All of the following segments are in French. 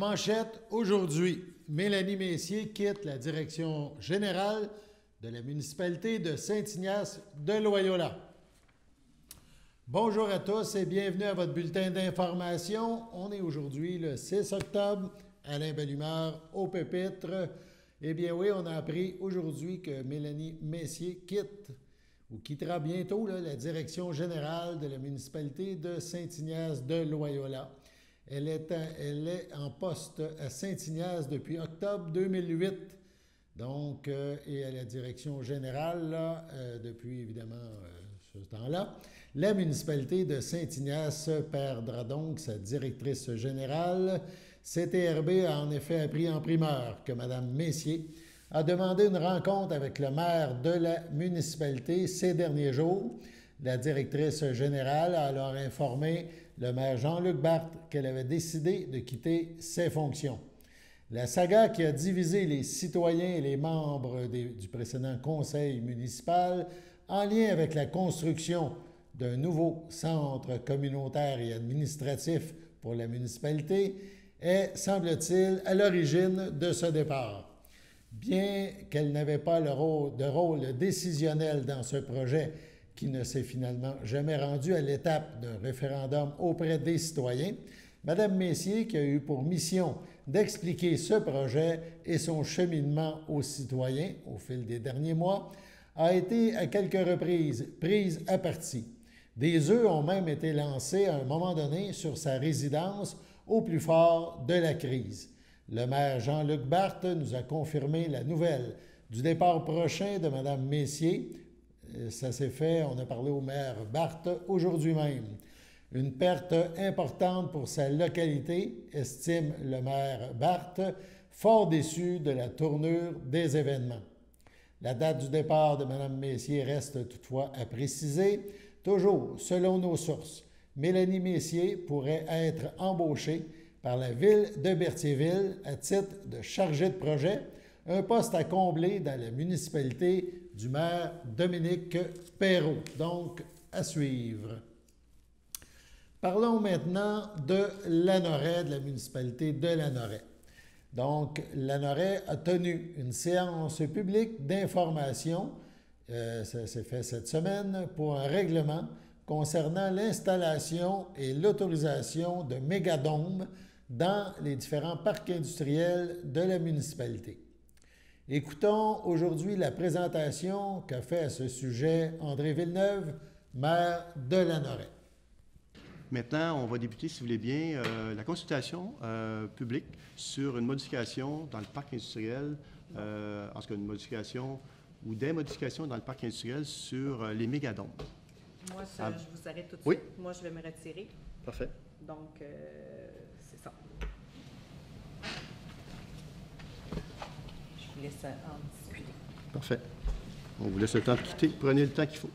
manchette aujourd'hui, Mélanie Messier quitte la direction générale de la municipalité de Saint-Ignace de Loyola. Bonjour à tous et bienvenue à votre bulletin d'information. On est aujourd'hui le 6 octobre, Alain Belle-Humeur au pupitre. Eh bien oui, on a appris aujourd'hui que Mélanie Messier quittera bientôt la direction générale de la municipalité de Saint-Ignace de Loyola. Elle est en poste à Saint-Ignace depuis octobre 2008, donc, et à la direction générale depuis évidemment ce temps-là. La municipalité de Saint-Ignace perdra donc sa directrice générale. CTRB a en effet appris en primeur que Mme Messier a demandé une rencontre avec le maire de la municipalité ces derniers jours. La directrice générale a alors informé le maire Jean-Luc Barthe qu'elle avait décidé de quitter ses fonctions. La saga qui a divisé les citoyens et les membres du précédent conseil municipal en lien avec la construction d'un nouveau centre communautaire et administratif pour la municipalité est, semble-t-il, à l'origine de ce départ. Bien qu'elle n'avait pas de rôle décisionnel dans ce projet qui ne s'est finalement jamais rendu à l'étape d'un référendum auprès des citoyens, Mme Messier, qui a eu pour mission d'expliquer ce projet et son cheminement aux citoyens au fil des derniers mois, a été à quelques reprises prise à partie. Des œufs ont même été lancés à un moment donné sur sa résidence au plus fort de la crise. Le maire Jean-Luc Barthe nous a confirmé la nouvelle du départ prochain de Mme Messier. Ça s'est fait, on a parlé au maire Barthe aujourd'hui même. Une perte importante pour sa localité, estime le maire Barthe, fort déçu de la tournure des événements. La date du départ de Mme Messier reste toutefois à préciser. Toujours, selon nos sources, Mélanie Messier pourrait être embauchée par la ville de Berthierville à titre de chargée de projet, un poste à combler dans la municipalité du maire Dominique Perrault. Donc, à suivre. Parlons maintenant de Lanoraie, de la municipalité de Lanoraie. Donc, Lanoraie a tenu une séance publique d'information, ça s'est fait cette semaine, pour un règlement concernant l'installation et l'autorisation de mégadômes dans les différents parcs industriels de la municipalité. Écoutons aujourd'hui la présentation qu'a fait à ce sujet André Villeneuve, maire de Lanoraie. Maintenant, on va débuter, si vous voulez bien, la consultation publique sur une modification dans le parc industriel, en ce cas une modification ou des modifications dans le parc industriel sur les mégadômes. Moi, je vous arrête tout de suite. Oui. Moi, je vais me retirer. Parfait. Donc, c'est ça. Je vous laisse en discuter. Parfait. On vous laisse le temps de quitter. Prenez le temps qu'il faut.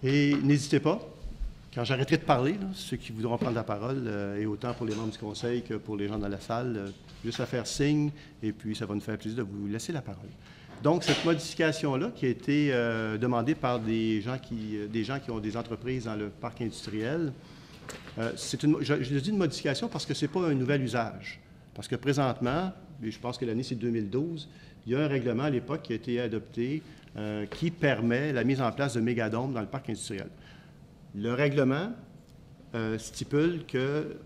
Et n'hésitez pas, quand j'arrêterai de parler, là, ceux qui voudront prendre la parole, et autant pour les membres du conseil que pour les gens dans la salle, juste à faire signe, et puis ça va nous faire plaisir de vous laisser la parole. Donc, cette modification-là, qui a été demandée par des gens qui ont des entreprises dans le parc industriel, je dis une modification parce que ce n'est pas un nouvel usage. Parce que présentement, et je pense que l'année c'est 2012, il y a un règlement à l'époque qui a été adopté qui permet la mise en place de mégadômes dans le parc industriel. Le règlement stipule que,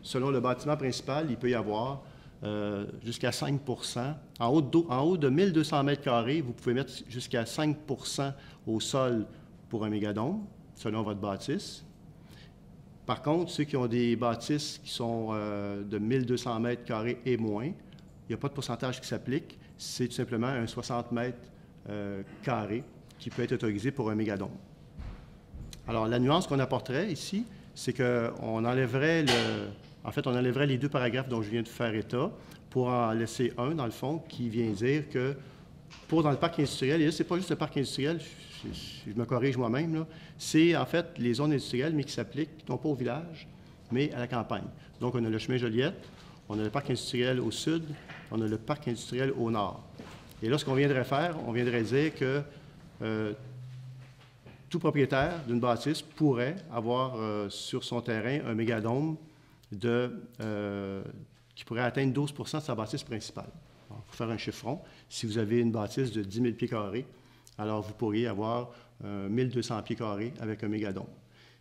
selon le bâtiment principal, il peut y avoir jusqu'à 5 %. En haut de 1200 mètres carrés, vous pouvez mettre jusqu'à 5 % au sol pour un mégadôme, selon votre bâtisse. Par contre, ceux qui ont des bâtisses qui sont de 1200 mètres carrés et moins, il n'y a pas de pourcentage qui s'applique. C'est tout simplement un 60 mètres carrés qui peut être autorisé pour un mégadôme. Alors, la nuance qu'on apporterait ici, c'est qu'on enlèverait les deux paragraphes dont je viens de faire état pour en laisser un, dans le fond, qui vient dire que dans le parc industriel, et là, ce n'est pas juste le parc industriel, je me corrige moi-même, c'est en fait les zones industrielles, mais qui s'appliquent non pas au village, mais à la campagne. Donc, on a le chemin Joliette, on a le parc industriel au sud, on a le parc industriel au nord. Et là, ce qu'on viendrait faire, on viendrait dire que tout propriétaire d'une bâtisse pourrait avoir sur son terrain un mégadôme qui pourrait atteindre 12 % de sa bâtisse principale. Alors, pour faire un chiffron, si vous avez une bâtisse de 10 000 pieds carrés, alors vous pourriez avoir 1 200 pieds carrés avec un mégadôme.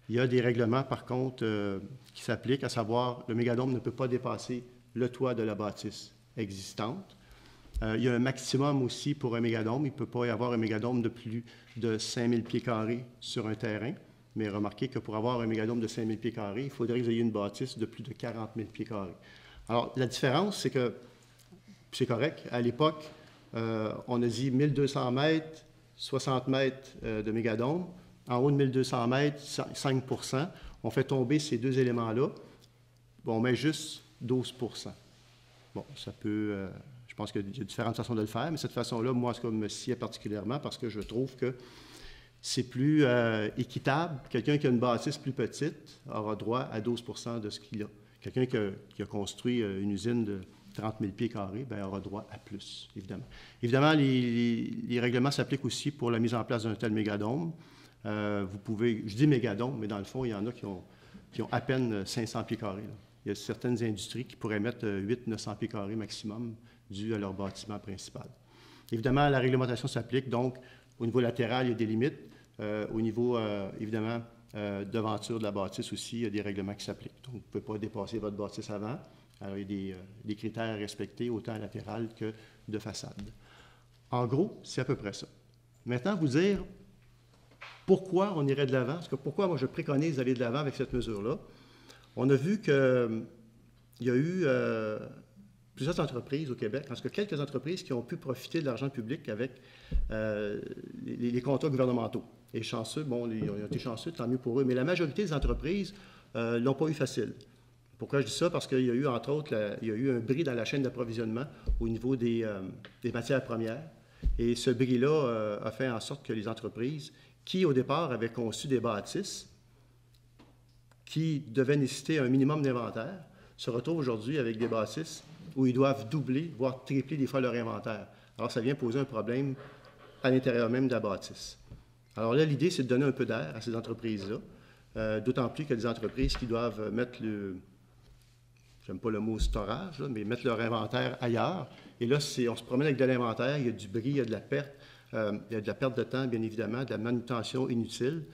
Il y a des règlements, par contre, qui s'appliquent, à savoir, le mégadôme ne peut pas dépasser le toit de la bâtisse existante. Il y a un maximum aussi pour un mégadôme. Il ne peut pas y avoir un mégadôme de plus de 5 000 pieds carrés sur un terrain. Mais remarquez que pour avoir un mégadôme de 5 000 pieds carrés, il faudrait que vous ayez une bâtisse de plus de 40 000 pieds carrés. Alors, la différence, c'est que, c'est correct, à l'époque, on a dit 1 200 mètres, 60 mètres de mégadôme. En haut de 1 200 mètres, 5 %. On fait tomber ces deux éléments-là. Bon, on met juste 12 %. Bon, ça peut... je pense qu'il y a différentes façons de le faire, mais cette façon-là, moi, ça me sied particulièrement parce que je trouve que c'est plus équitable. Quelqu'un qui a une bâtisse plus petite aura droit à 12 % de ce qu'il a. Quelqu'un qui a construit une usine de 30 000 pieds carrés, bien, aura droit à plus, évidemment. Évidemment, les règlements s'appliquent aussi pour la mise en place d'un tel mégadôme. Vous pouvez, je dis mégadôme, mais dans le fond, il y en a qui ont à peine 500 pieds carrés. Là. Il y a certaines industries qui pourraient mettre 800-900 pieds carrés maximum dû à leur bâtiment principal. Évidemment, la réglementation s'applique, donc au niveau latéral, il y a des limites. Au niveau, évidemment, devanture de la bâtisse aussi, il y a des règlements qui s'appliquent. Donc, vous ne pouvez pas dépasser votre bâtisse avant. Alors, il y a des critères à respecter, autant latéral que de façade. En gros, c'est à peu près ça. Maintenant, vous dire pourquoi on irait de l'avant, parce que pourquoi moi je préconise d'aller de l'avant avec cette mesure-là. On a vu qu'il y a eu plusieurs entreprises au Québec, en tout cas quelques entreprises qui ont pu profiter de l'argent public avec les contrats gouvernementaux. Et chanceux, bon, ils ont été chanceux, tant mieux pour eux, mais la majorité des entreprises ne l'ont pas eu facile. Pourquoi je dis ça? Parce qu'il y a eu, entre autres, il y a eu un bris dans la chaîne d'approvisionnement au niveau des matières premières. Et ce bris-là a fait en sorte que les entreprises qui, au départ, avaient conçu des bâtisses qui devaient nécessiter un minimum d'inventaire, se retrouvent aujourd'hui avec des bâtisses où ils doivent doubler, voire tripler des fois leur inventaire. Alors, ça vient poser un problème à l'intérieur même de la bâtisse. Alors là, l'idée, c'est de donner un peu d'air à ces entreprises-là, d'autant plus qu'il y a des entreprises qui doivent mettre j'aime pas le mot storage, là, mais mettre leur inventaire ailleurs. Et là, on se promène avec de l'inventaire, il y a du bris, il y a de la perte. Il y a de la perte de temps, bien évidemment, de la manutention inutile.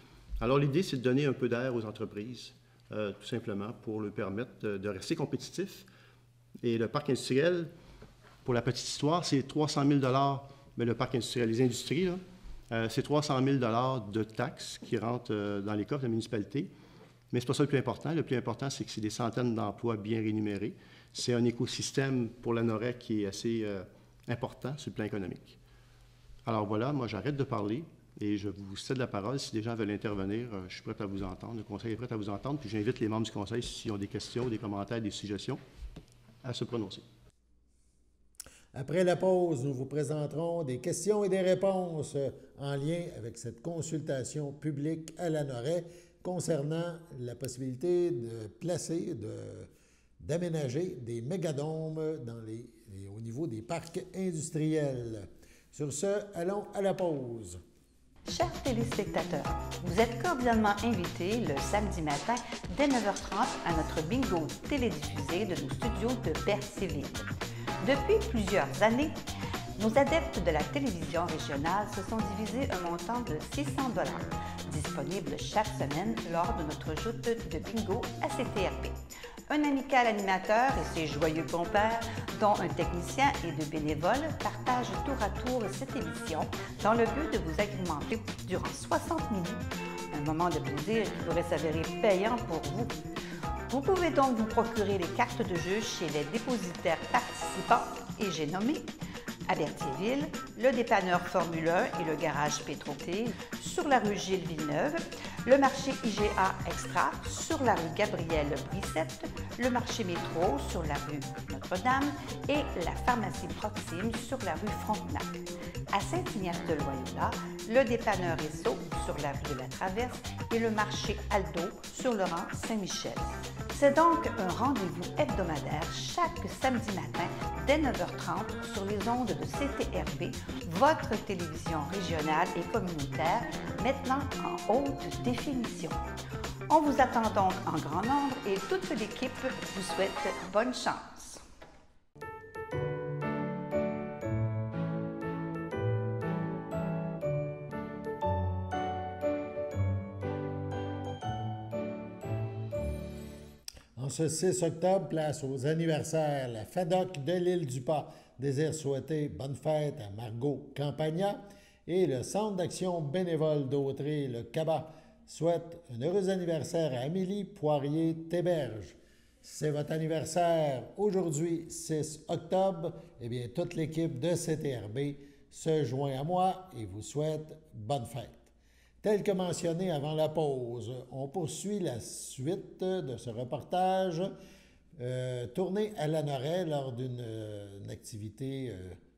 Alors, l'idée, c'est de donner un peu d'air aux entreprises, tout simplement, pour leur permettre de rester compétitifs. Et le parc industriel, pour la petite histoire, c'est 300 000 $, mais le parc industriel, les industries, c'est 300 000 $ de taxes qui rentrent dans les coffres de la municipalité. Mais ce n'est pas ça le plus important. Le plus important, c'est que c'est des centaines d'emplois bien rémunérés. C'est un écosystème pour la Norec qui est assez important sur le plan économique. Alors voilà, moi j'arrête de parler et je vous cède la parole. Si des gens veulent intervenir, je suis prêt à vous entendre. Le conseil est prêt à vous entendre. Puis j'invite les membres du conseil, s'ils ont des questions, des commentaires, des suggestions, à se prononcer. Après la pause, nous vous présenterons des questions et des réponses en lien avec cette consultation publique à la Norec concernant la possibilité de placer, d'aménager des mégadômes au niveau des parcs industriels. Sur ce, allons à la pause. Chers téléspectateurs, vous êtes cordialement invités le samedi matin dès 9h30 à notre bingo télédiffusé de nos studios de Berthierville. Depuis plusieurs années, nos adeptes de la télévision régionale se sont divisés un montant de 600 $, disponible chaque semaine lors de notre joute de bingo à CTRP. Un amical animateur et ses joyeux compères, dont un technicien et deux bénévoles, partagent tour à tour cette émission dans le but de vous agrémenter durant 60 minutes. Un moment de plaisir qui pourrait s'avérer payant pour vous. Vous pouvez donc vous procurer les cartes de jeu chez les dépositaires participants et j'ai nommé à Berthierville, le dépanneur Formule 1 et le garage Pétroquet sur la rue Gilles Villeneuve, le marché IGA Extra sur la rue Gabrielle Brissette, le marché Métro sur la rue Notre-Dame et la pharmacie Proxime sur la rue Frontenac. À Saint-Ignace-de-Loyola, le dépanneur Esso sur la rue de la Traverse et le marché Aldo sur le rang Saint-Michel. C'est donc un rendez-vous hebdomadaire chaque samedi matin dès 9h30 sur les ondes de CTRB, votre télévision régionale et communautaire, maintenant en haute définition. On vous attend donc en grand nombre et toute l'équipe vous souhaite bonne chance. En ce 6 octobre, place aux anniversaires. La FADOC de l'île du Pas désire souhaiter bonne fête à Margot Campagna et le Centre d'action bénévole d'Autrey, le CABA, souhaite un heureux anniversaire à Amélie Poirier-Théberge. C'est votre anniversaire aujourd'hui, 6 octobre. Eh bien, toute l'équipe de CTRB se joint à moi et vous souhaite bonne fête. Tel que mentionné avant la pause, on poursuit la suite de ce reportage tourné à Lanoraie lors d'une activité,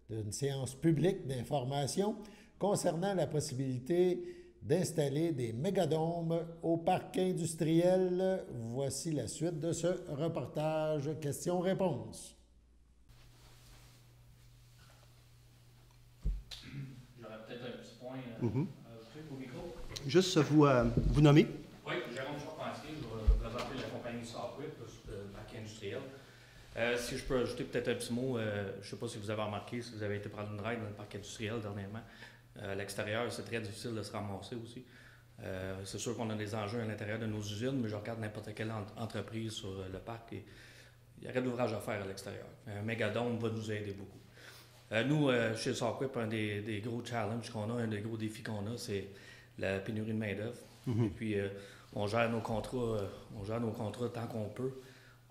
d'une séance publique d'information concernant la possibilité d'installer des mégadômes au parc industriel. Voici la suite de ce reportage. Questions-réponses. J'aurais peut-être un petit point au micro. Juste vous nommer. Oui, Jérôme Charpentier, je vais représenter la compagnie Software pour le parc industriel. Si je peux ajouter peut-être un petit mot, je ne sais pas si vous avez remarqué, si vous avez été prendre une ride dans le parc industriel dernièrement. À l'extérieur, c'est très difficile de se ramasser aussi. C'est sûr qu'on a des enjeux à l'intérieur de nos usines, mais je regarde n'importe quelle entreprise sur le parc et il y aurait de l'ouvrage à faire à l'extérieur. Un mégadôme va nous aider beaucoup. Nous, chez Software, un des gros challenges qu'on a, un des gros défis qu'on a, c'est la pénurie de main-d'œuvre. Et puis, on gère nos contrats tant qu'on peut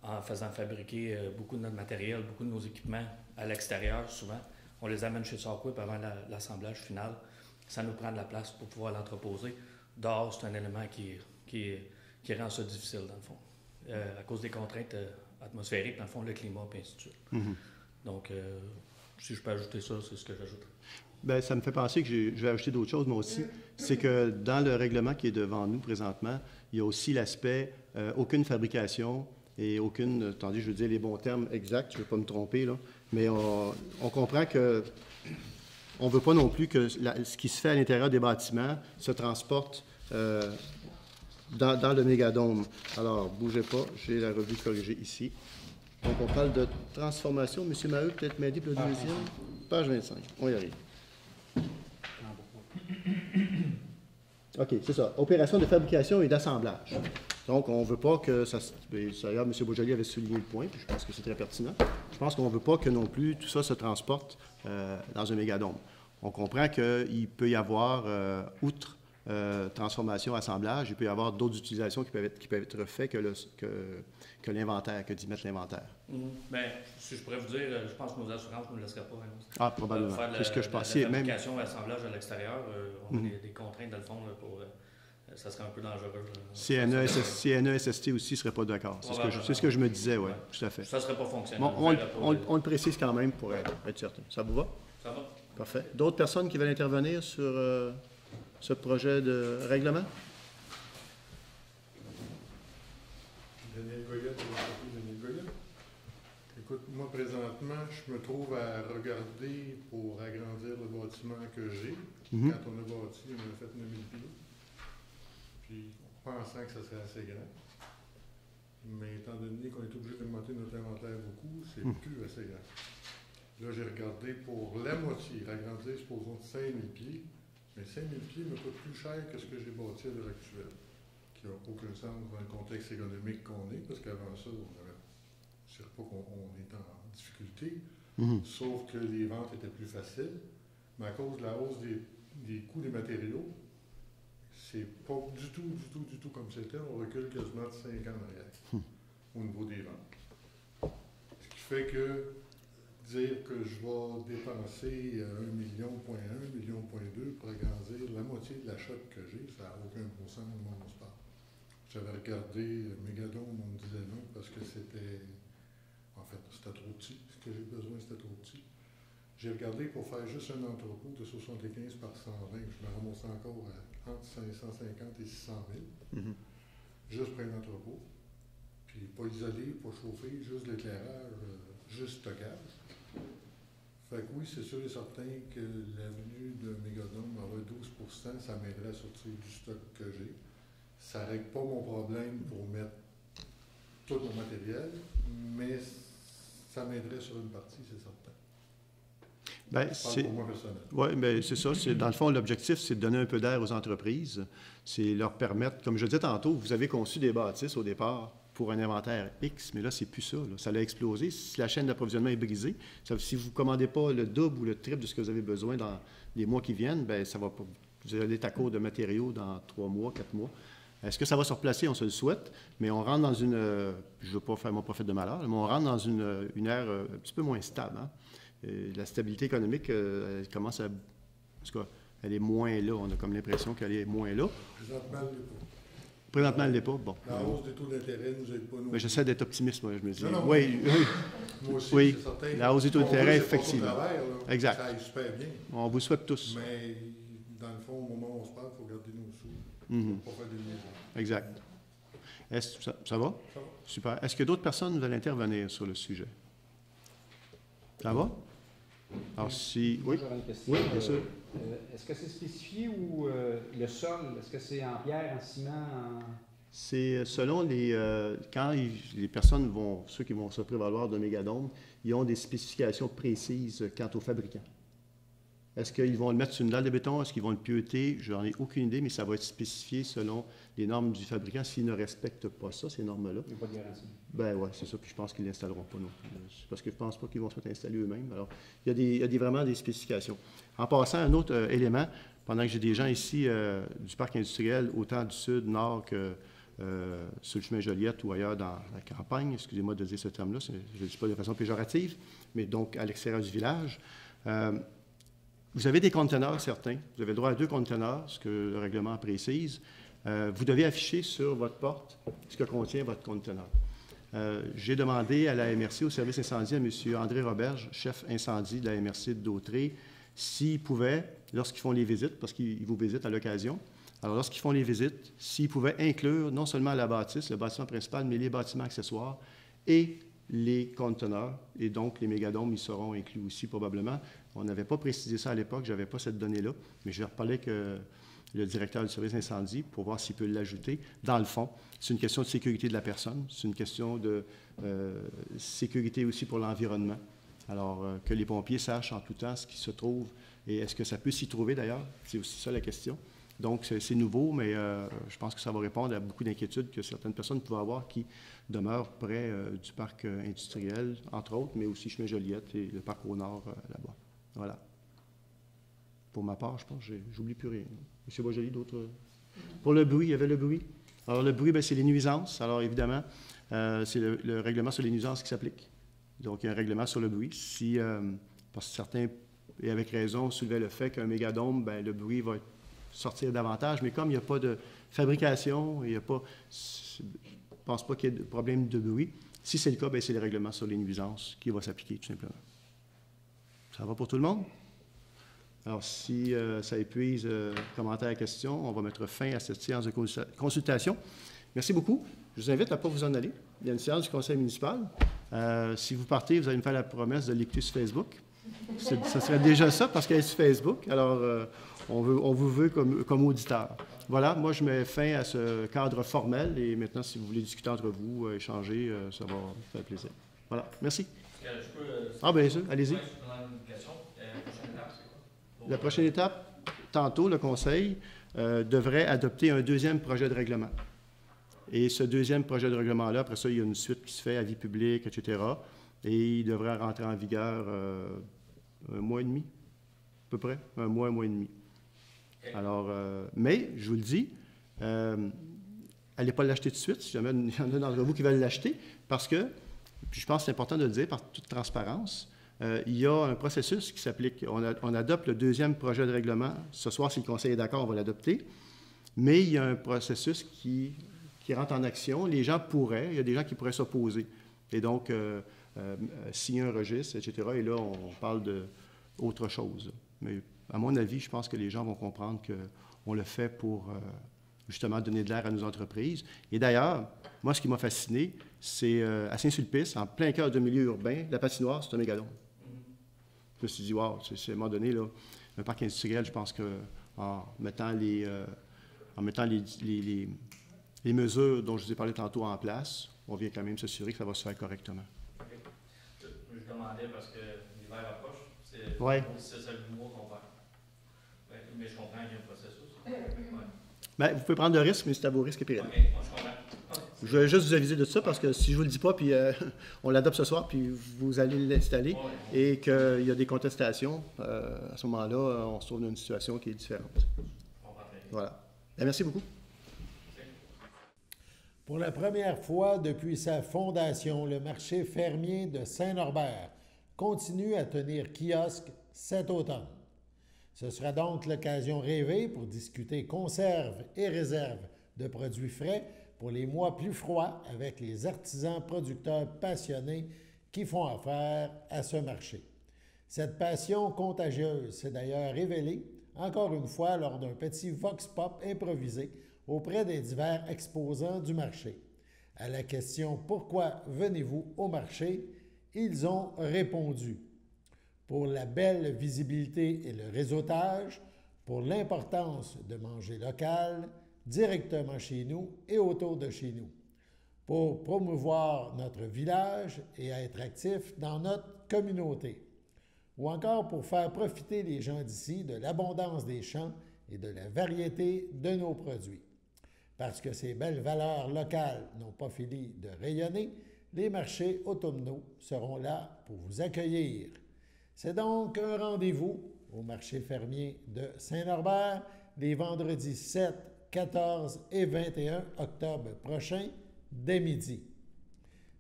en faisant fabriquer beaucoup de notre matériel, beaucoup de nos équipements à l'extérieur souvent. On les amène chez Software avant l'assemblage final. Ça nous prend de la place pour pouvoir l'entreposer. Dehors, c'est un élément qui rend ça difficile, dans le fond. À cause des contraintes atmosphériques, dans le fond, le climat, et ainsi de suite. Donc, si je peux ajouter ça, c'est ce que j'ajoute. Bien, ça me fait penser que je vais ajouter d'autres choses, moi aussi. C'est que dans le règlement qui est devant nous présentement, il y a aussi l'aspect aucune fabrication et aucune, attendez, je veux dire les bons termes exacts, je ne veux pas me tromper, là, mais on comprend que on ne veut pas non plus que ce qui se fait à l'intérieur des bâtiments se transporte dans le mégadôme. Alors, bougez pas, j'ai la revue corrigée ici. Donc, on parle de transformation. Monsieur Maheu, peut-être m'aider pour le deuxième. Page 25, on y arrive. OK, c'est ça. Opération de fabrication et d'assemblage. Donc, on ne veut pas que ça... D'ailleurs, M. Beaujolais avait souligné le point, puis je pense que c'est très pertinent. Je pense qu'on ne veut pas que non plus tout ça se transporte dans un mégadôme. On comprend qu'il peut y avoir, outre transformation, assemblage, il peut y avoir d'autres utilisations qui peuvent être faites que l'inventaire, que d'y mettre l'inventaire. Bien, si je pourrais vous dire, je pense que nos assurances ne nous laisseraient pas. Ah, probablement. C'est ce que je pensais. La fabrication et l'assemblage à l'extérieur, on a des contraintes, dans le fond, pour... ça serait un peu dangereux. CNE, SST aussi ne serait pas d'accord. C'est ce que je me disais, oui, tout à fait. Ça ne serait pas fonctionnel. Bon, on le précise quand même pour être certain. Ça vous va? Ça va. Parfait. D'autres personnes qui veulent intervenir sur ce projet de règlement? Daniel Goyette, de l'entreprise Daniel Goyette. Écoute, moi, présentement, je me trouve à regarder pour agrandir le bâtiment que j'ai. Quand on a bâti, on a fait 9000 pieds. Puis, pensant que ça serait assez grand. Mais étant donné qu'on est obligé d'augmenter notre inventaire beaucoup, c'est plus assez grand. Là, j'ai regardé pour la moitié, agrandir, supposons, de 5000 pieds. Mais 5000 pieds me coûte plus cher que ce que j'ai bâti à l'heure actuelle, qui n'a aucun sens dans le contexte économique qu'on est, parce qu'avant ça, je ne dirais pas qu'on est en difficulté, sauf que les ventes étaient plus faciles. Mais à cause de la hausse des coûts des matériaux, c'est pas du tout comme c'était. On recule quasiment de 5 ans en arrière au niveau des ventes. Ce qui fait que dire que je vais dépenser 1,1 million, 1,2 million pour agrandir la moitié de la shop que j'ai, ça n'a aucun bon sens au moment où on se parle. J'avais regardé Mégadome, on me disait non, parce que c'était trop petit. Ce que j'ai besoin, c'était trop petit. J'ai regardé pour faire juste un entrepôt de 75 par 120, je me ramasse encore entre 550 et 600 000, juste pour un entrepôt. Puis pas isolé, pas chauffé, juste l'éclairage, juste stockage. Fait que oui, c'est sûr et certain que l'avenue de Mégadome avoir 12 ça m'aiderait à sortir du stock que j'ai. Ça ne règle pas mon problème pour mettre tout mon matériel, mais ça m'aiderait sur une partie, c'est certain. Bien, Je parle pour moi personnel. Oui, bien, c'est ça. Dans le fond, l'objectif, c'est de donner un peu d'air aux entreprises. C'est leur permettre, comme je le disais tantôt, vous avez conçu des bâtisses au départ pour un inventaire X, mais là, c'est plus ça. Là. Ça a explosé. Si la chaîne d'approvisionnement est brisée, si vous ne commandez pas le double ou le triple de ce que vous avez besoin dans les mois qui viennent, bien, ça va pas. Vous allez être à court de matériaux dans 3 mois, 4 mois. Est-ce que ça va se replacer? On se le souhaite, mais on rentre dans une... je ne veux pas faire mon prophète de malheur, mais on rentre dans une ère un petit peu moins stable. Hein? La stabilité économique, elle commence à... En tout cas, elle est moins là. On a comme l'impression qu'elle est moins là. Présentement, elle n'est pas. Présentement, elle n'est pas. Bon. La hausse des taux d'intérêt ne nous aide pas. Mais j'essaie d'être optimiste, moi, je me dis. Non, oui, moi aussi, oui. c'est certain. La hausse des taux d'intérêt, effectivement. Travers, exact. Ça aille super bien. On vous souhaite tous. Mais dans le fond, au moment où on se parle, il faut garder nos sous. Mm-hmm. Pour pas faire des liaisons. Exact. Ça va? Ça va. Super. Est-ce que d'autres personnes veulent intervenir sur le sujet? Ça va? Alors, si... Oui, j'aurais une question. Oui, bien sûr. Est-ce que c'est spécifié ou le sol, est-ce que c'est en pierre, en ciment, en... C'est selon les... quand les personnes vont... Ceux qui vont se prévaloir de Mégadome, ils ont des spécifications précises quant aux fabricants. Est-ce qu'ils vont le mettre sur une dalle de béton? Est-ce qu'ils vont le pieuter? Je n'en ai aucune idée, mais ça va être spécifié selon les normes du fabricant. S'ils ne respectent pas ça, ces normes-là, Il n'y a pas de garantie. ben ouais, c'est ça. Puis je pense qu'ils ne l'installeront pas non plus. Parce que je ne pense pas qu'ils vont se mettre à installer eux-mêmes. Alors, il y a vraiment des spécifications. En passant, un autre élément, pendant que j'ai des gens ici du parc industriel, autant du sud, nord que sur le chemin Joliette ou ailleurs dans la campagne, excusez-moi de dire ce terme-là, je ne le dis pas de façon péjorative, mais donc à l'extérieur du village, vous avez des conteneurs, certains. Vous avez le droit à 2 conteneurs, ce que le règlement précise. Vous devez afficher sur votre porte ce que contient votre conteneur. J'ai demandé à la MRC, au service incendie, à M. André Roberge, chef incendie de la MRC de Dautré, s'il pouvait, lorsqu'ils font les visites, parce qu'ils vous visitent à l'occasion, alors lorsqu'ils font les visites, s'ils pouvaient inclure non seulement la bâtisse, le bâtiment principal, mais les bâtiments accessoires et les conteneurs, et donc les mégadomes, ils seront inclus aussi probablement. On n'avait pas précisé ça à l'époque, je n'avais pas cette donnée-là, mais je vais reparler avec le directeur du service incendie pour voir s'il peut l'ajouter. Dans le fond, c'est une question de sécurité de la personne, c'est une question de sécurité aussi pour l'environnement. Alors, que les pompiers sachent en tout temps ce qui se trouve et est-ce que ça peut s'y trouver d'ailleurs, c'est aussi ça la question. Donc, c'est nouveau, mais je pense que ça va répondre à beaucoup d'inquiétudes que certaines personnes peuvent avoir qui demeurent près du parc industriel, entre autres, mais aussi chemin Joliette et le parc au nord là-bas. Voilà. Pour ma part, je pense que j'oublie plus rien. M. Boisjoli, d'autres... Pour le bruit, il y avait le bruit. Alors, le bruit, c'est les nuisances. Alors, évidemment, c'est le règlement sur les nuisances qui s'applique. Donc, il y a un règlement sur le bruit. Si, parce que certains, et avec raison, soulevaient le fait qu'un mégadome, bien, le bruit va sortir davantage, mais comme il n'y a pas de fabrication, il n'y a pas... Je ne pense pas qu'il y ait de problème de bruit. Si c'est le cas, bien, c'est le règlement sur les nuisances qui va s'appliquer, tout simplement. Ça va pour tout le monde? Alors, si ça épuise commentaires et questions, on va mettre fin à cette séance de consultation. Merci beaucoup. Je vous invite à ne pas vous en aller. Il y a une séance du conseil municipal. Si vous partez, vous allez me faire la promesse de l'écouter sur Facebook. Ça serait déjà ça, parce qu'elle est sur Facebook. Alors, on vous veut comme auditeur. Voilà, moi, je mets fin à ce cadre formel. Et maintenant, si vous voulez discuter entre vous, échanger, ça va me faire plaisir. Voilà, merci. Bien sûr, allez-y. La prochaine étape, tantôt, le Conseil devrait adopter un deuxième projet de règlement. Et ce deuxième projet de règlement-là, après ça, il y a une suite qui se fait, avis public, etc. Et il devrait rentrer en vigueur un mois et demi, à peu près, un mois et demi. Alors, mais, je vous le dis, allez pas l'acheter tout de suite, si jamais il y en a d'entre vous qui veulent l'acheter, parce que, puis je pense que c'est important de le dire par toute transparence, il y a un processus qui s'applique. On adopte le deuxième projet de règlement. Ce soir, si le Conseil est d'accord, on va l'adopter. Mais il y a un processus qui rentre en action. Les gens pourraient, il y a des gens qui pourraient s'opposer. Et donc, signer un registre, etc. Et là, on parle d'autre chose. Mais à mon avis, je pense que les gens vont comprendre qu'on le fait pour justement donner de l'air à nos entreprises. Et d'ailleurs, moi, ce qui m'a fasciné, c'est à Saint-Sulpice, en plein cœur de milieu urbain, la patinoire, c'est un mégadome. Je me suis dit, wow, c'est à un moment donné, là, un parc industriel, je pense qu'en mettant les mesures dont je vous ai parlé tantôt en place, on vient quand même s'assurer que ça va se faire correctement. OK. Je demandais parce que l'hiver approche, c'est Ouais. c'est ça le mois qu'on perd. Mais je comprends qu'il y a un processus. Bien, vous pouvez prendre le risque, mais c'est à vos risques et périls. OK, moi je comprends. Je vais juste vous aviser de ça parce que si je ne vous le dis pas, puis on l'adopte ce soir, puis vous allez l'installer et qu'il y a des contestations, à ce moment-là, on se trouve dans une situation qui est différente. Voilà. Bien, merci beaucoup. Pour la première fois depuis sa fondation, le marché fermier de Saint-Norbert continue à tenir kiosque cet automne. Ce sera donc l'occasion rêvée pour discuter conserves et réserves de produits frais pour les mois plus froids avec les artisans producteurs passionnés qui font affaire à ce marché. Cette passion contagieuse s'est d'ailleurs révélée, encore une fois, lors d'un petit vox pop improvisé auprès des divers exposants du marché. À la question « Pourquoi venez-vous au marché ?», ils ont répondu « Pour la belle visibilité et le réseautage, pour l'importance de manger local, directement chez nous et autour de chez nous, pour promouvoir notre village et être actifs dans notre communauté, ou encore pour faire profiter les gens d'ici de l'abondance des champs et de la variété de nos produits. Parce que ces belles valeurs locales n'ont pas fini de rayonner, les marchés automnaux seront là pour vous accueillir. C'est donc un rendez-vous au marché fermier de Saint-Norbert les vendredis 7, 14 et 21 octobre prochains, dès midi.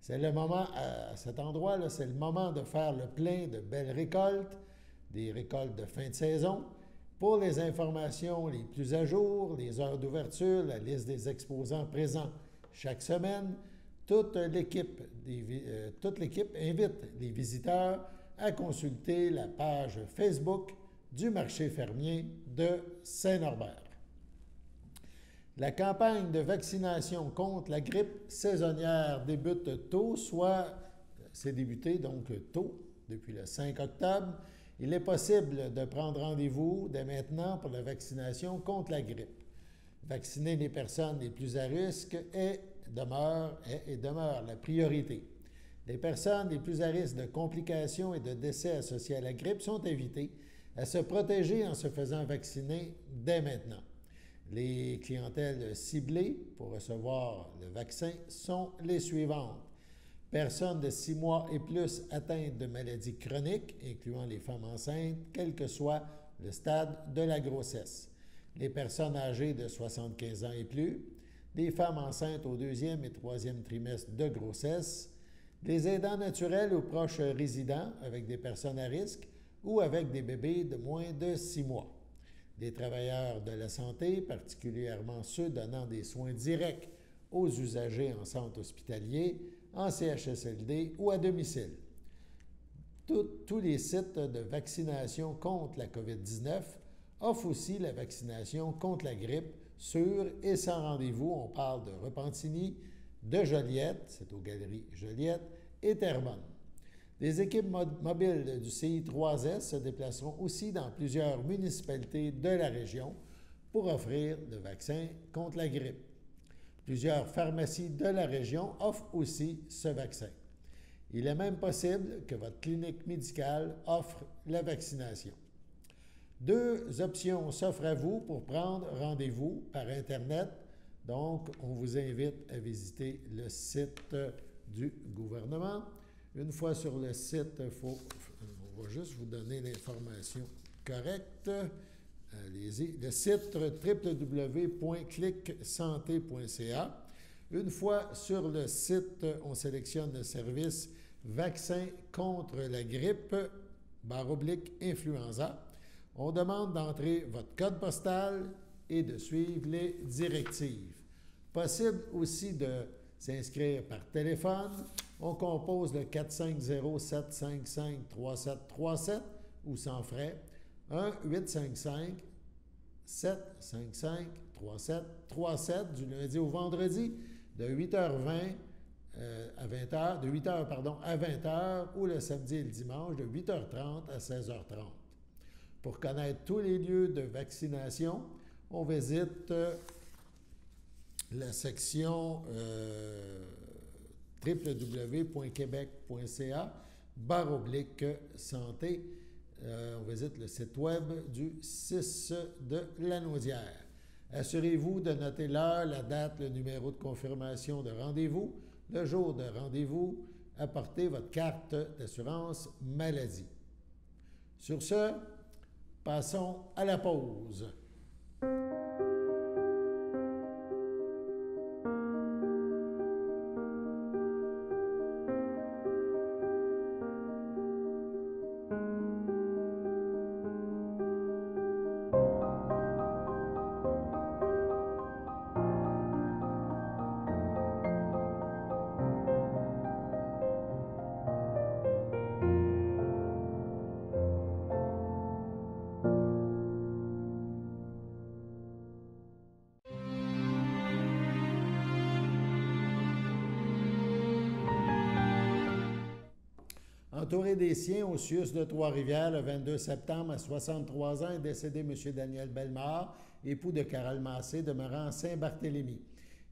C'est le moment, à cet endroit-là, c'est le moment de faire le plein de belles récoltes, des récoltes de fin de saison. Pour les informations les plus à jour, les heures d'ouverture, la liste des exposants présents chaque semaine, toute l'équipe invite les visiteurs à consulter la page Facebook du marché fermier de Saint-Norbert. La campagne de vaccination contre la grippe saisonnière débute tôt, c'est débuté donc tôt, depuis le 5 octobre. Il est possible de prendre rendez-vous dès maintenant pour la vaccination contre la grippe. Vacciner les personnes les plus à risque demeure la priorité. Les personnes les plus à risque de complications et de décès associés à la grippe sont invitées à se protéger en se faisant vacciner dès maintenant. Les clientèles ciblées pour recevoir le vaccin sont les suivantes. Personnes de 6 mois et plus atteintes de maladies chroniques, incluant les femmes enceintes, quel que soit le stade de la grossesse. Les personnes âgées de 75 ans et plus, les femmes enceintes au 2e et 3e trimestre de grossesse, les aidants naturels ou proches résidents avec des personnes à risque ou avec des bébés de moins de 6 mois. Des travailleurs de la santé, particulièrement ceux donnant des soins directs aux usagers en centre hospitalier, en CHSLD ou à domicile. Tous les sites de vaccination contre la COVID-19 offrent aussi la vaccination contre la grippe sur et sans rendez-vous. On parle de Repentigny, de Joliette, c'est aux Galeries Joliette, et Terrebonne. Des équipes mobiles du CI3S se déplaceront aussi dans plusieurs municipalités de la région pour offrir le vaccin contre la grippe. Plusieurs pharmacies de la région offrent aussi ce vaccin. Il est même possible que votre clinique médicale offre la vaccination. 2 options s'offrent à vous pour prendre rendez-vous par Internet. Donc, on vous invite à visiter le site du gouvernement. Une fois sur le site, on va juste vous donner l'information correcte. Allez-y. Le site www.clicsanté.ca. Une fois sur le site, on sélectionne le service Vaccin contre la grippe, /influenza. On demande d'entrer votre code postal et de suivre les directives. Possible aussi de s'inscrire par téléphone. On compose le 450-755-3737 ou sans frais, 1-855-755-3737 du lundi au vendredi de 8h20 à 20h, de 8h pardon, à 20h, ou le samedi et le dimanche de 8h30 à 16h30. Pour connaître tous les lieux de vaccination, on visite la section www.quebec.ca/santé. On visite le site web du 6 de Lanaudière. Assurez-vous de noter l'heure, la date, le numéro de confirmation de rendez-vous. Le jour de rendez-vous, apportez votre carte d'assurance maladie. Sur ce, passons à la pause. Entouré des siens au CIUS de Trois-Rivières, le 22 septembre, à 63 ans, est décédé M. Daniel Bellemare, époux de Carole Massé, demeurant à Saint-Barthélemy.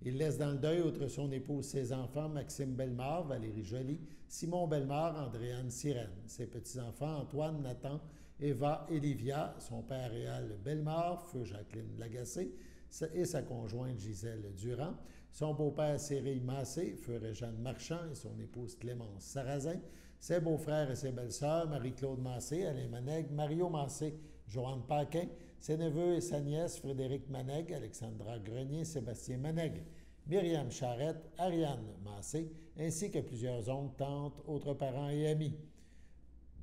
Il laisse dans le deuil, outre son épouse, ses enfants, Maxime Bellemare, Valérie Joly, Simon Bellemare, Andréane Sirène. Ses petits-enfants, Antoine, Nathan, Eva et Livia, son père Réal Bellemare, feu Jacqueline Lagacé, et sa conjointe Gisèle Durand, son beau-père Cyril Massé, feu Réjeanne Marchand et son épouse Clémence Sarrazin, ses beaux-frères et ses belles-sœurs, Marie-Claude Massé, Alain Manègue, Mario Massé, Joanne Paquin, ses neveux et sa nièce, Frédéric Manègue, Alexandra Grenier, Sébastien Manègue, Myriam Charette, Ariane Massé, ainsi que plusieurs oncles, tantes, autres parents et amis.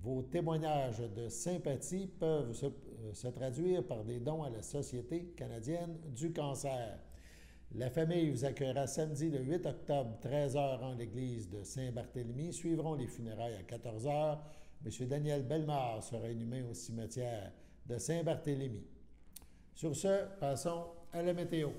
Vos témoignages de sympathie peuvent se traduire par des dons à la Société canadienne du cancer. La famille vous accueillera samedi le 8 octobre, 13h en l'église de Saint-Barthélemy. Suivront les funérailles à 14h. M. Daniel Bellemare sera inhumé au cimetière de Saint-Barthélemy. Sur ce, passons à la météo.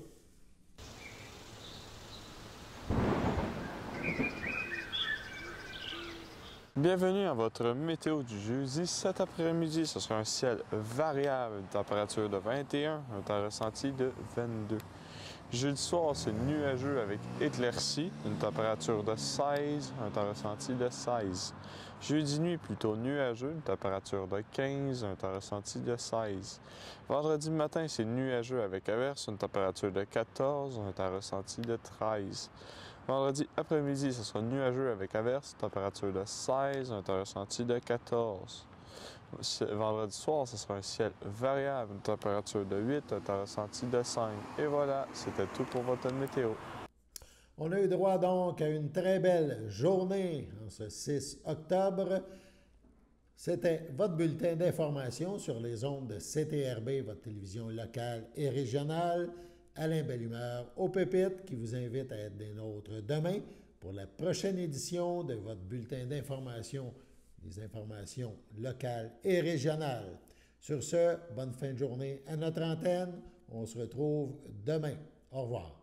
Bienvenue à votre météo du jeudi. Cet après-midi, ce sera un ciel variable, une température de 21, un temps ressenti de 22. Jeudi soir, c'est nuageux avec éclaircies, une température de 16, un temps ressenti de 16. Jeudi nuit, plutôt nuageux, une température de 15, un temps ressenti de 16. Vendredi matin, c'est nuageux avec averse, une température de 14, un temps ressenti de 13. Vendredi après-midi, ce sera nuageux avec averse, température de 16, un temps ressenti de 14. Vendredi soir, ce sera un ciel variable, une température de 8, un temps ressenti de 5. Et voilà, c'était tout pour votre météo. On a eu droit donc à une très belle journée en ce 6 octobre. C'était votre bulletin d'information sur les ondes de CTRB, votre télévision locale et régionale. Alain Bellumeur au Pépitre qui vous invite à être des nôtres demain pour la prochaine édition de votre bulletin d'information, des informations locales et régionales. Sur ce, bonne fin de journée à notre antenne. On se retrouve demain. Au revoir.